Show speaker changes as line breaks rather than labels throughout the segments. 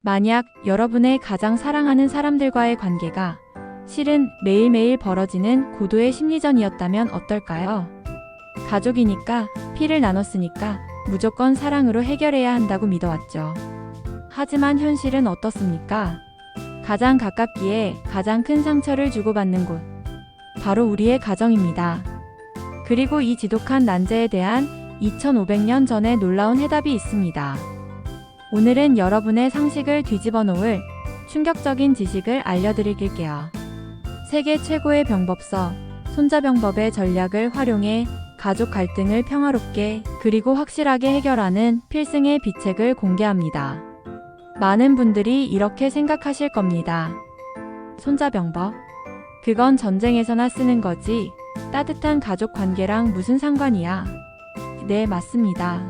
만약 여러분의 가장 사랑하는 사람들과의 관계가 실은 매일매일 벌어지는 고도의 심리전이었다면 어떨까요? 가족이니까, 피를 나눴으니까 무조건 사랑으로 해결해야 한다고 믿어왔죠. 하지만 현실은 어떻습니까? 가장 가깝기에 가장 큰 상처를 주고받는 곳, 바로 우리의 가정입니다. 그리고 이 지독한 난제에 대한 2500년 전의 놀라운 해답이 있습니다. 오늘은 여러분의 상식을 뒤집어 놓을 충격적인 지식을 알려드릴게요. 세계 최고의 병법서, 손자병법의 전략을 활용해 가족 갈등을 평화롭게 그리고 확실하게 해결하는 필승의 비책을 공개합니다. 많은 분들이 이렇게 생각하실 겁니다. 손자병법? 그건 전쟁에서나 쓰는 거지. 따뜻한 가족 관계랑 무슨 상관이야? 네, 맞습니다.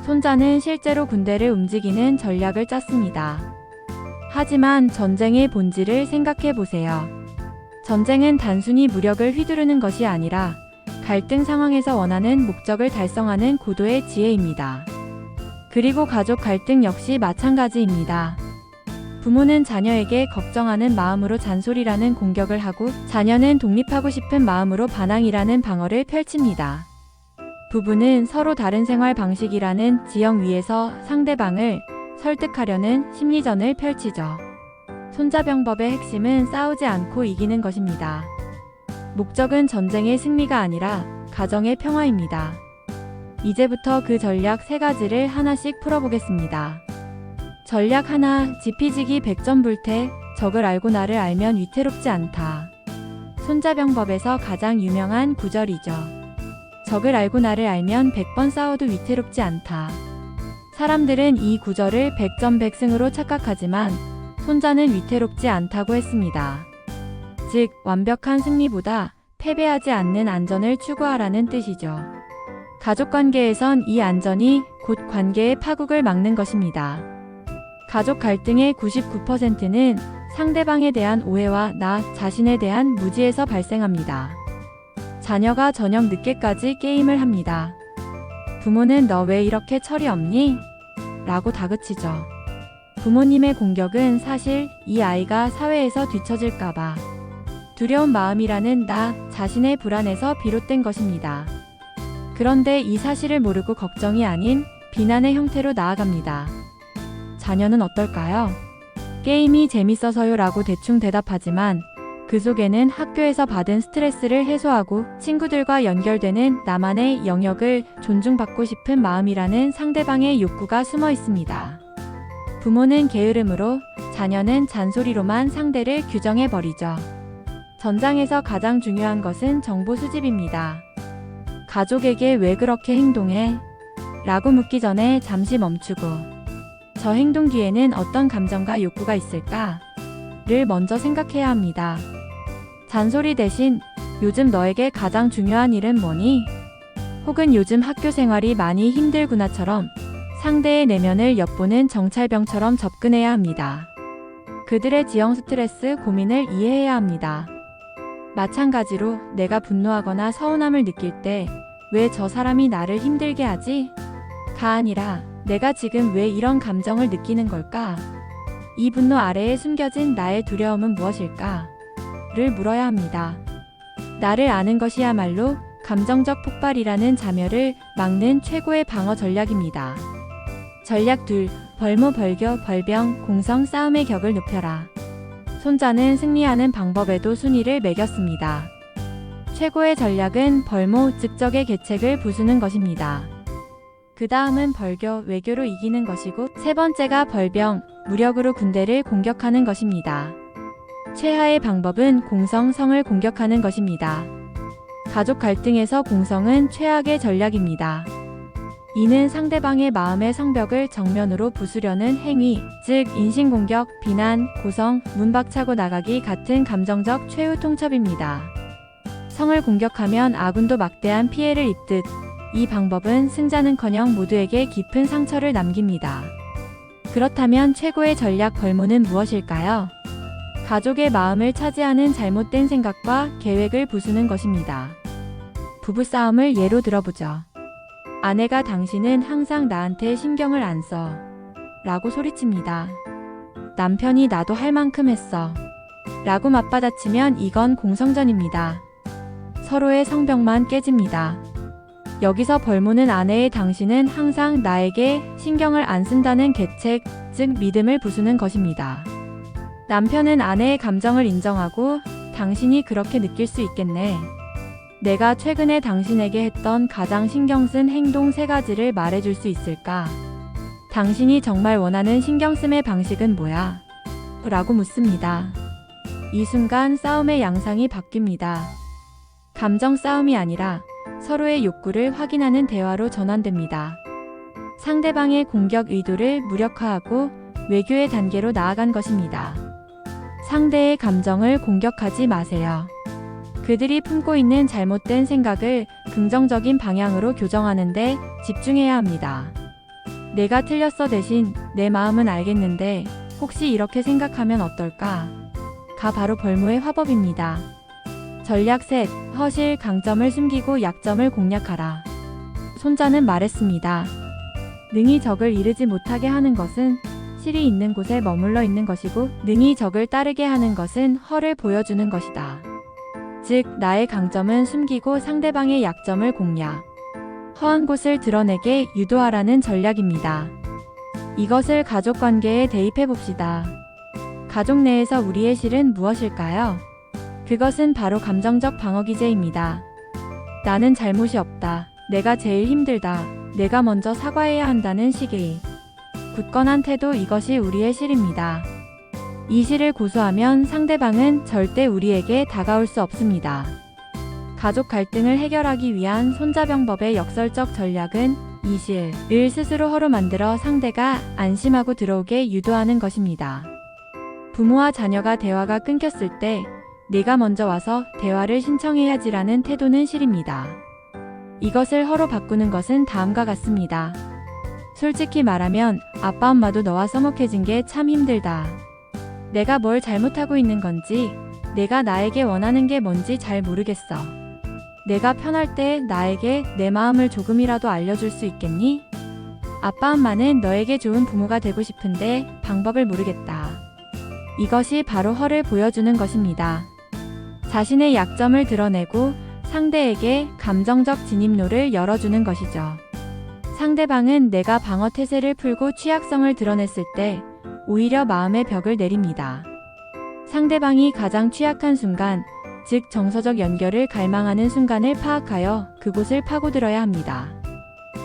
손자는 실제로 군대를 움직이는 전략을 짰습니다. 하지만 전쟁의 본질을 생각해 보세요. 전쟁은 단순히 무력을 휘두르는 것이 아니라 갈등 상황에서 원하는 목적을 달성하는 고도의 지혜입니다. 그리고 가족 갈등 역시 마찬가지입니다. 부모는 자녀에게 걱정하는 마음으로 잔소리라는 공격을 하고 자녀는 독립하고 싶은 마음으로 반항이라는 방어를 펼칩니다. 부부는 서로 다른 생활 방식이라는 지형 위에서 상대방을 설득하려는 심리전을 펼치죠. 손자병법의 핵심은 싸우지 않고 이기는 것입니다. 목적은 전쟁의 승리가 아니라 가정의 평화입니다. 이제부터 그 전략 3가지를 하나씩 풀어보겠습니다. 전략 하나, 지피지기 100점 불태, 적을 알고 나를 알면 위태롭지 않다. 손자병법에서 가장 유명한 구절이죠. 적을 알고 나를 알면 100번 싸워도 위태롭지 않다. 사람들은 이 구절을 100점 100승으로 착각하지만 손자는 위태롭지 않다고 했습니다. 즉, 완벽한 승리보다 패배하지 않는 안전을 추구하라는 뜻이죠. 가족관계에선 이 안전이 곧 관계의 파국을 막는 것입니다. 가족 갈등의 99%는 상대방에 대한 오해와 나 자신에 대한 무지에서 발생합니다. 자녀가 저녁 늦게까지 게임을 합니다. 부모는 너 왜 이렇게 철이 없니? 라고 다그치죠. 부모님의 공격은 사실 이 아이가 사회에서 뒤처질까봐 두려운 마음이라는 나 자신의 불안에서 비롯된 것입니다. 그런데 이 사실을 모르고 걱정이 아닌 비난의 형태로 나아갑니다. 자녀는 어떨까요? 게임이 재밌어서요 라고 대충 대답하지만 그 속에는 학교에서 받은 스트레스를 해소하고 친구들과 연결되는 나만의 영역을 존중받고 싶은 마음이라는 상대방의 욕구가 숨어 있습니다. 부모는 게으름으로, 자녀는 잔소리로만 상대를 규정해버리죠. 전장에서 가장 중요한 것은 정보 수집입니다. 가족에게 왜 그렇게 행동해? 라고 묻기 전에 잠시 멈추고 저 행동 뒤에는 어떤 감정과 욕구가 있을까? 를 먼저 생각해야 합니다. 잔소리 대신 요즘 너에게 가장 중요한 일은 뭐니? 혹은 요즘 학교 생활이 많이 힘들구나처럼 상대의 내면을 엿보는 정찰병처럼 접근해야 합니다. 그들의 지형 스트레스, 고민을 이해해야 합니다. 마찬가지로 내가 분노하거나 서운함을 느낄 때 왜 저 사람이 나를 힘들게 하지? 가 아니라 내가 지금 왜 이런 감정을 느끼는 걸까? 이 분노 아래에 숨겨진 나의 두려움은 무엇일까? 를 물어야 합니다. 나를 아는 것이야말로 감정적 폭발이라는 자멸을 막는 최고의 방어 전략입니다. 전략 2. 벌모 벌교 벌병 공성 싸움의 격을 높여라. 손자는 승리하는 방법에도 순위를 매겼습니다. 최고의 전략은 벌모 즉 적의 계책을 부수는 것입니다. 그 다음은 벌교 외교로 이기는 것이고 3번째가 벌병 무력으로 군대를 공격하는 것입니다. 최하의 방법은 공성 성을 공격하는 것입니다. 가족 갈등에서 공성은 최악의 전략입니다. 이는 상대방의 마음의 성벽을 정면으로 부수려는 행위, 즉 인신공격, 비난, 고성, 문박차고 나가기 같은 감정적 최후 통첩입니다. 성을 공격하면 아군도 막대한 피해를 입듯 이 방법은 승자는커녕 모두에게 깊은 상처를 남깁니다. 그렇다면 최고의 전략 벌모는 무엇일까요? 가족의 마음을 차지하는 잘못된 생각과 계획을 부수는 것입니다. 부부싸움을 예로 들어보죠. 아내가 당신은 항상 나한테 신경을 안 써. 라고 소리칩니다. 남편이 나도 할 만큼 했어. 라고 맞받아치면 이건 공성전입니다. 서로의 성벽만 깨집니다. 여기서 벌무는 아내의 당신은 항상 나에게 신경을 안 쓴다는 계책, 즉 믿음을 부수는 것입니다. 남편은 아내의 감정을 인정하고 당신이 그렇게 느낄 수 있겠네. 내가 최근에 당신에게 했던 가장 신경 쓴 행동 3가지를 말해줄 수 있을까? 당신이 정말 원하는 신경씀의 방식은 뭐야? 라고 묻습니다. 이 순간 싸움의 양상이 바뀝니다. 감정 싸움이 아니라 서로의 욕구를 확인하는 대화로 전환됩니다. 상대방의 공격 의도를 무력화하고 외교의 단계로 나아간 것입니다. 상대의 감정을 공격하지 마세요. 그들이 품고 있는 잘못된 생각을 긍정적인 방향으로 교정하는데 집중해야 합니다. 내가 틀렸어 대신 내 마음은 알겠는데 혹시 이렇게 생각하면 어떨까? 가 바로 벌무의 화법입니다. 전략 셋, 허실, 강점을 숨기고 약점을 공략하라. 손자는 말했습니다. 능히 적을 이르지 못하게 하는 것은 실이 있는 곳에 머물러 있는 것이고 능히 적을 따르게 하는 것은 허를 보여주는 것이다. 즉, 나의 강점은 숨기고 상대방의 약점을 공략. 허한 곳을 드러내게 유도하라는 전략입니다. 이것을 가족관계에 대입해 봅시다. 가족 내에서 우리의 실은 무엇일까요? 그것은 바로 감정적 방어기제입니다. 나는 잘못이 없다. 내가 제일 힘들다. 내가 먼저 사과해야 한다는 식의 굳건한 태도, 이것이 우리의 실입니다. 이 실을 고수하면 상대방은 절대 우리에게 다가올 수 없습니다. 가족 갈등을 해결하기 위한 손자병법의 역설적 전략은 이 실을 스스로 허로 만들어 상대가 안심하고 들어오게 유도하는 것입니다. 부모와 자녀가 대화가 끊겼을 때 내가 먼저 와서 대화를 신청해야지라는 태도는 실입니다. 이것을 허로 바꾸는 것은 다음과 같습니다. 솔직히 말하면 아빠 엄마도 너와 서먹해진 게 참 힘들다. 내가 뭘 잘못하고 있는 건지, 내가 나에게 원하는 게 뭔지 잘 모르겠어. 내가 편할 때 나에게 내 마음을 조금이라도 알려줄 수 있겠니? 아빠 엄마는 너에게 좋은 부모가 되고 싶은데 방법을 모르겠다. 이것이 바로 허를 보여주는 것입니다. 자신의 약점을 드러내고 상대에게 감정적 진입로를 열어주는 것이죠. 상대방은 내가 방어 태세를 풀고 취약성을 드러냈을 때 오히려 마음의 벽을 내립니다. 상대방이 가장 취약한 순간, 즉 정서적 연결을 갈망하는 순간을 파악하여 그곳을 파고들어야 합니다.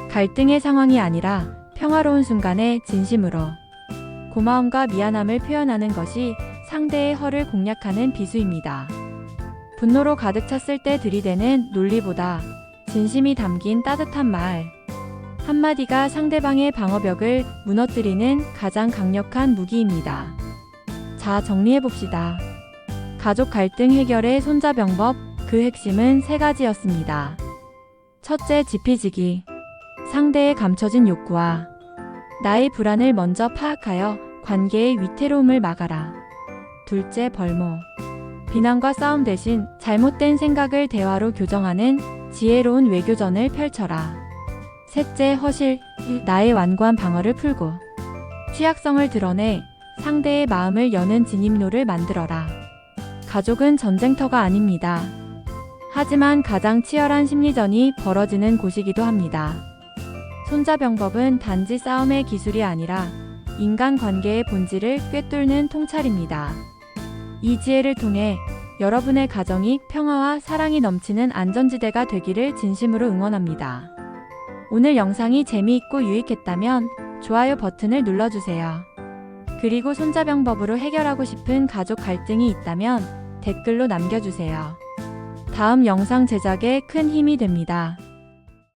갈등의 상황이 아니라 평화로운 순간에 진심으로 고마움과 미안함을 표현하는 것이 상대의 허를 공략하는 비수입니다. 분노로 가득 찼을 때 들이대는 논리보다 진심이 담긴 따뜻한 말 한마디가 상대방의 방어벽을 무너뜨리는 가장 강력한 무기입니다. 자, 정리해봅시다. 가족 갈등 해결의 손자병법, 그 핵심은 3가지였습니다. 첫째, 지피지기. 상대의 감춰진 욕구와 나의 불안을 먼저 파악하여 관계의 위태로움을 막아라. 둘째, 벌모. 비난과 싸움 대신 잘못된 생각을 대화로 교정하는 지혜로운 외교전을 펼쳐라. 셋째, 허실. 나의 완고한 방어를 풀고 취약성을 드러내 상대의 마음을 여는 진입로를 만들어라. 가족은 전쟁터가 아닙니다. 하지만 가장 치열한 심리전이 벌어지는 곳이기도 합니다. 손자병법은 단지 싸움의 기술이 아니라 인간관계의 본질을 꿰뚫는 통찰입니다. 이 지혜를 통해 여러분의 가정이 평화와 사랑이 넘치는 안전지대가 되기를 진심으로 응원합니다. 오늘 영상이 재미있고 유익했다면 좋아요 버튼을 눌러주세요. 그리고 손자병법으로 해결하고 싶은 가족 갈등이 있다면 댓글로 남겨주세요. 다음 영상 제작에 큰 힘이 됩니다.